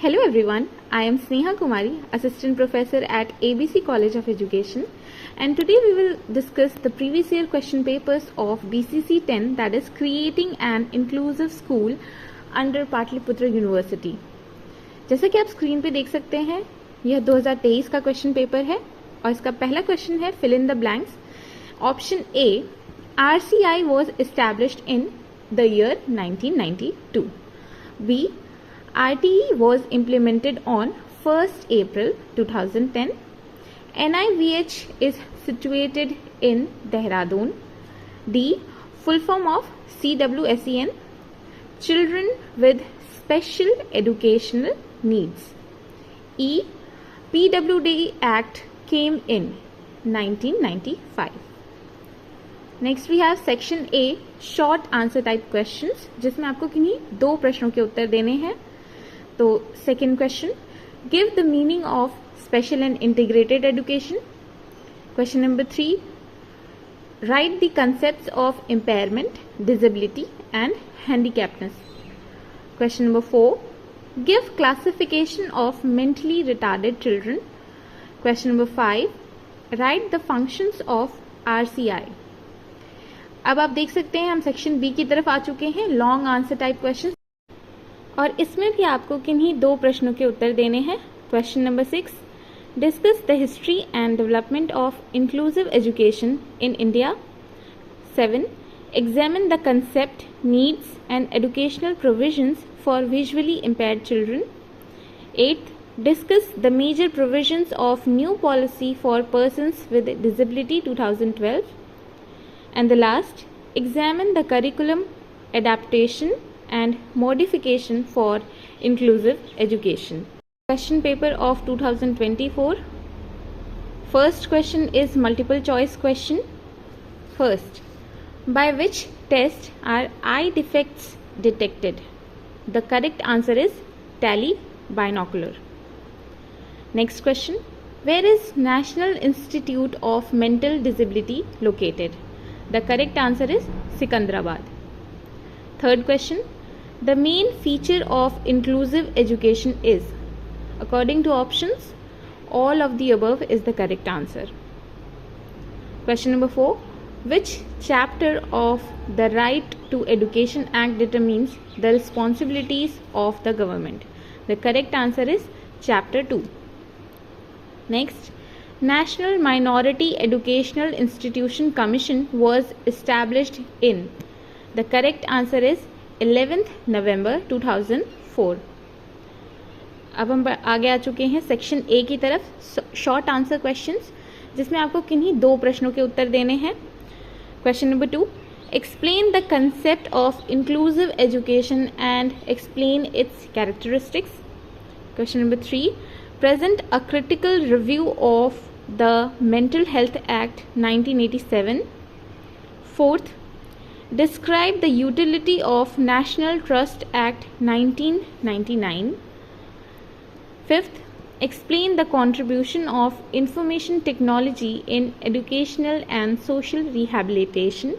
Hello everyone, I am Sneha Kumari, Assistant Professor at ABC College of Education, and today we will discuss the previous year question papers of BCC 10, that is Creating an Inclusive School under Patliputra University. जैसा कि आप screen पे देख सकते हैं, यह 2023 का question paper है और इसका पहला क्वेश्चन है fill in the blanks. Option A, RCI was established in the year 1992. B, RTE was implemented on 1st April 2010. NIVH is situated in Dehradun. D, full form of CWSEN, Children with Special Educational Needs. E, PWD Act came in 1995. Next we have section A, short answer type questions, जिसमें आपको किन्हीं दो प्रश्नों के उत्तर देने हैं. तो second question, give the meaning of special and integrated education. Question number 3, write the concepts of impairment, disability and handicappedness. Question number 4, give classification of mentally retarded children. Question number 5, write the functions of RCI. अब आप देख सकते हैं हम section B की तरफ आ चुके हैं, लॉन्ग आंसर टाइप क्वेश्चन, और इसमें भी आपको किन्हीं दो प्रश्नों के उत्तर देने हैं. Question number 6, discuss the history and development of inclusive education in India. 7, examine the concept, needs and educational provisions for visually impaired children. 8, discuss the major provisions of new policy for persons with disability 2012. And the last, examine the curriculum adaptation and modification for inclusive education. Question paper of 2024. First question is multiple choice question. First, by which test are eye defects detected? The correct answer is tele binocular. Next question, where is National Institute of Mental Disability located? The correct answer is Sikandrabad. Third question, the main feature of inclusive education is? According to options, all of the above is the correct answer. Question number 4, which chapter of the Right to Education Act determines the responsibilities of the government? The correct answer is chapter 2. Next, National Minority Educational Institution Commission was established in? The correct answer is 11th November 2004. अब हम आगे आ चुके हैं section A की तरफ, short answer questions, जिसमें आपको किन्हीं दो प्रश्नों के उत्तर देने हैं. Question number 2, explain the concept of inclusive education and explain it's characteristics. Question number 3, present a critical review of the Mental Health Act 1987. Fourth, describe the utility of National Trust Act 1999. Fifth, explain the contribution of information technology in educational and social rehabilitation.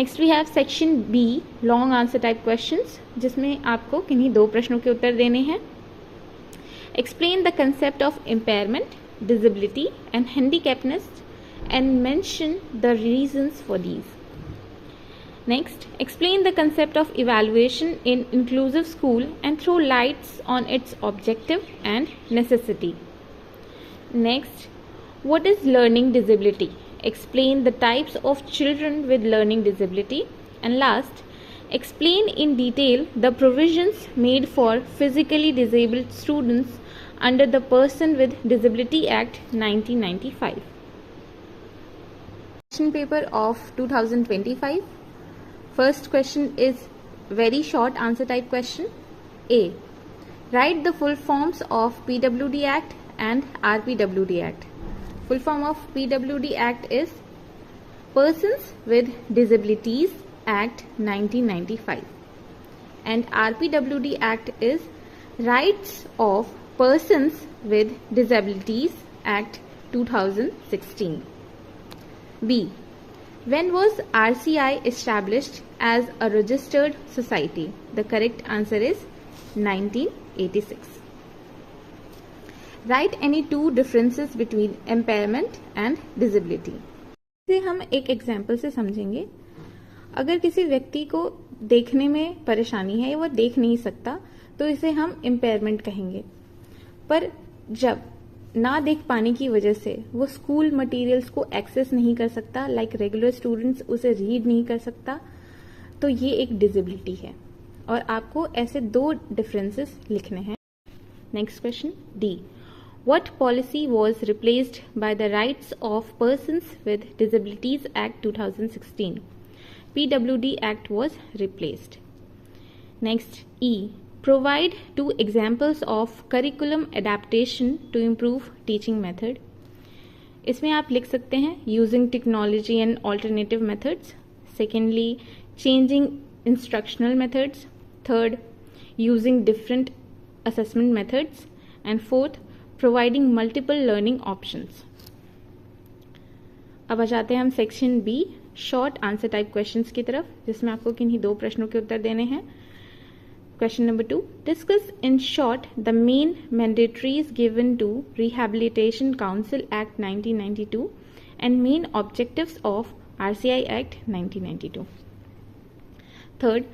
Next we have section B, long answer type questions, जिसमें आपको किन्हीं दो प्रश्नों के उत्तर देने हैं. Explain the concept of impairment, disability and handicapness and mention the reasons for these. Next, explain the concept of evaluation in inclusive school and throw lights on its objective and necessity. Next, what is learning disability? Explain the types of children with learning disability. And last, explain in detail the provisions made for physically disabled students under the Person with Disability Act 1995. Question paper of 2025. First question is very short answer type question. A, write the full forms of PWD Act and RPWD Act. Full form of PWD Act is Persons with Disabilities Act 1995 and RPWD Act is Rights of Persons with Disabilities Act 2016. B, when was RCI established as a registered society? The correct answer is 1986. Write any two differences between impairment and disability. इसे हम एक example से समझेंगे. अगर किसी व्यक्ति को देखने में परेशानी है या वो देख नहीं सकता तो इसे हम इम्पेयरमेंट कहेंगे. पर जब ना देख पाने की वजह से वो स्कूल मटेरियल्स को एक्सेस नहीं कर सकता, लाइक रेगुलर स्टूडेंट्स उसे रीड नहीं कर सकता, तो ये एक डिसेबिलिटी है और आपको ऐसे दो डिफरेंसेस लिखने हैं. Next question D. What policy was replaced by the Rights of Persons with Disabilities Act 2016? PWD Act was replaced. Next E. Provide two examples of curriculum adaptation to improve teaching method. इसमें आप लिख सकते हैं using technology and alternative methods. Secondly, changing instructional methods. Third, using different assessment methods. And fourth, providing multiple learning options. अब आ जाते हैं हम section B, short answer type questions की तरफ, जिसमें आपको किन्हीं दो प्रश्नों के उत्तर देने हैं. Question number 2. Discuss in short the main mandatories given to rehabilitation council act 1992 and main objectives of RCI act 1992. Third,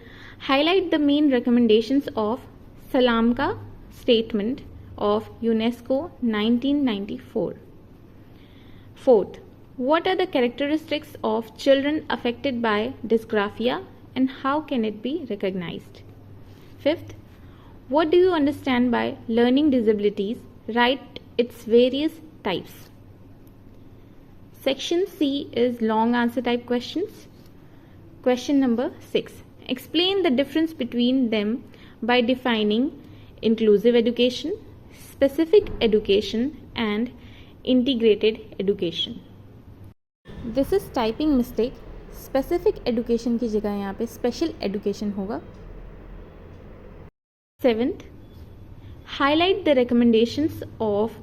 highlight the main recommendations of Salamanca statement of UNESCO 1994. Fourth, what are the characteristics of children affected by dysgraphia and how can it be recognized? Fifth, what do you understand by learning disabilities? Write its various types. Section C is long answer type questions. Question number 6. Explain the difference between them by defining inclusive education, specific education and integrated education. This is typing mistake. Specific education की जगह यहाँ पे special education होगा. 7th, highlight the recommendations of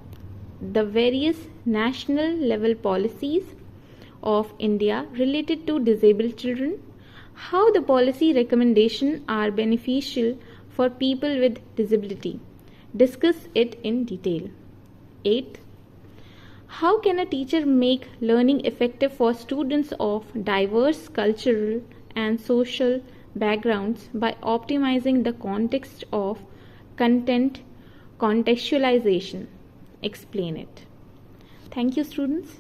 the various national level policies of India related to disabled children. How the policy recommendations are beneficial for people with disability. Discuss it in detail. 8th, how can a teacher make learning effective for students of diverse cultural and social backgrounds by optimizing the context of content contextualization? Explain it. Thank you, students.